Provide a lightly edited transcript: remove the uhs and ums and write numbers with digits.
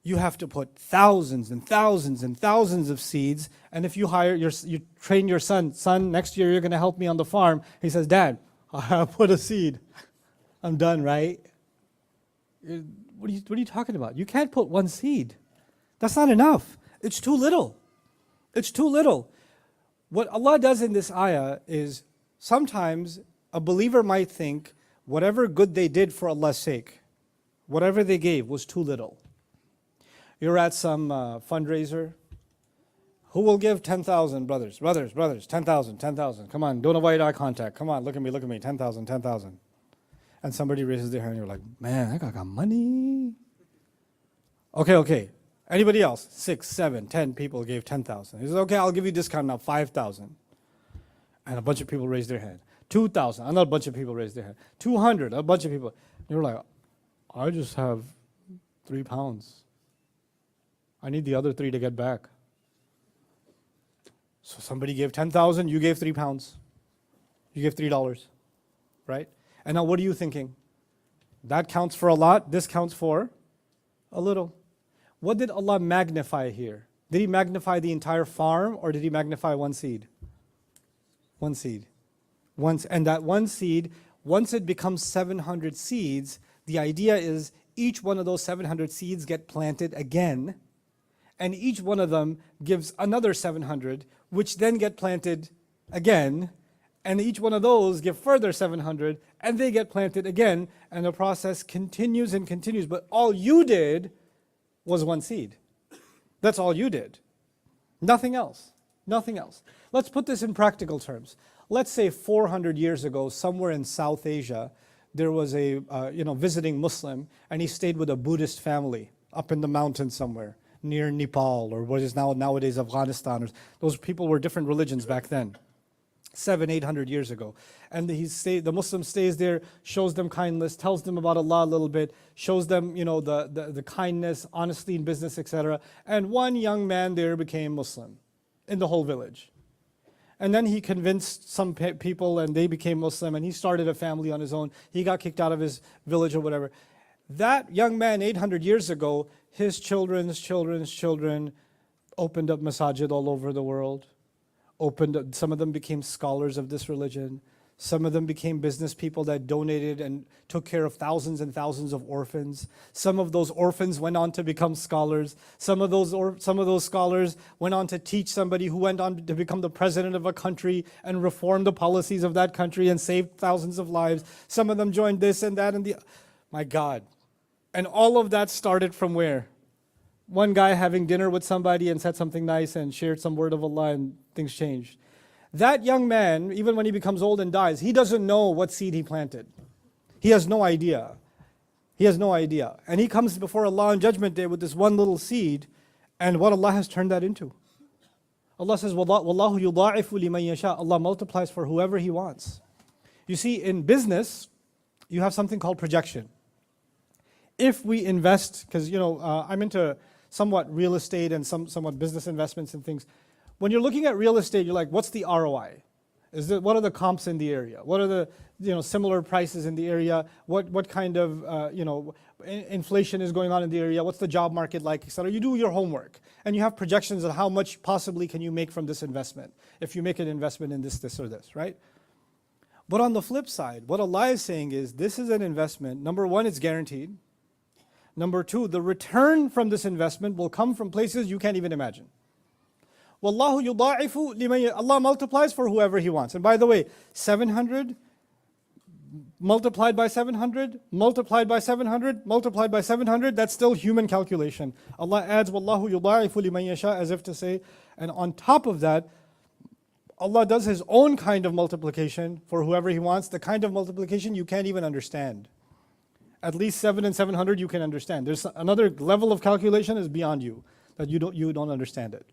you have to put thousands and thousands and thousands of seeds. And if you you train your son, next year you're going to help me on the farm. He says, Dad, I put a seed. I'm done, right? What are you talking about? You can't put one seed. That's not enough. It's too little. It's too little. What Allah does in this ayah is sometimes a believer might think whatever good they did for Allah's sake, whatever they gave was too little. You're at some fundraiser. Who will give 10,000, brothers, 10,000, 10,000. Come on, don't avoid eye contact. Come on, look at me, 10,000, 10,000. And somebody raises their hand and you're like, man, that guy got money. Okay. Anybody else? 6, 7, 10 people gave 10,000. He says, okay, I'll give you a discount now, 5,000. And a bunch of people raised their hand. 2,000, another bunch of people raised their hand. 200, a bunch of people. You're like, I just have 3 pounds. I need the other 3 to get back. So somebody gave 10,000, you gave 3 pounds. You gave $3, right? And now what are you thinking? That counts for a lot, this counts for a little. What did Allah magnify here? Did He magnify the entire farm or did He magnify one seed? One seed. And that one seed, once it becomes 700 seeds, the idea is each one of those 700 seeds get planted again, and each one of them gives another 700, which then get planted again, and each one of those give further 700, and they get planted again, and the process continues and continues. But all you did was one seed. That's all you did. Nothing else. Nothing else. Let's put this in practical terms. Let's say 400 years ago, somewhere in South Asia, there was a visiting Muslim, and he stayed with a Buddhist family up in the mountains somewhere near Nepal, or what is nowadays Afghanistan. Those people were different religions back then, 700-800 years ago. And the Muslim stays there, shows them kindness, tells them about Allah a little bit, shows them the kindness, honesty in business, etc. And one young man there became Muslim in the whole village. And then he convinced some people and they became Muslim, and he started a family on his own. He got kicked out of his village or whatever. That young man 800 years ago, his children's children opened up masajid all over the world. Some of them became scholars of this religion. Some of them became business people that donated and took care of thousands and thousands of orphans. Some of those orphans went on to become scholars. Some of those scholars went on to teach somebody who went on to become the president of a country and reform the policies of that country and saved thousands of lives. Some of them joined this and that and the... My God. And all of that started from where? One guy having dinner with somebody and said something nice and shared some word of Allah and things changed. That young man, even when he becomes old and dies, he doesn't know what seed he planted. He has no idea. He has no idea. And he comes before Allah on Judgment Day with this one little seed, and what Allah has turned that into. Allah says, Wallahu yudha'ifu liman yasha. Allah multiplies for whoever He wants. You see, in business, you have something called projection. If we invest, because I'm into somewhat real estate and somewhat business investments and things. When you're looking at real estate, you're like, what's the ROI? What are the comps in the area? What are the similar prices in the area? What kind of inflation is going on in the area? What's the job market like, etc. You do your homework and you have projections of how much possibly can you make from this investment if you make an investment in this or this, right? But on the flip side, what Allah is saying is this is an investment. Number one, it's guaranteed. Number two, the return from this investment will come from places you can't even imagine. Wallahu yudha'ifu liman, Allah multiplies for whoever He wants. And by the way, 700 multiplied by 700, multiplied by 700, multiplied by 700, that's still human calculation. Allah adds Wallahu yudha'ifu liman yasha as if to say, and on top of that, Allah does His own kind of multiplication for whoever He wants, the kind of multiplication you can't even understand. At least 7 and 700 you can understand. There's another level of calculation is beyond you, that you don't understand it.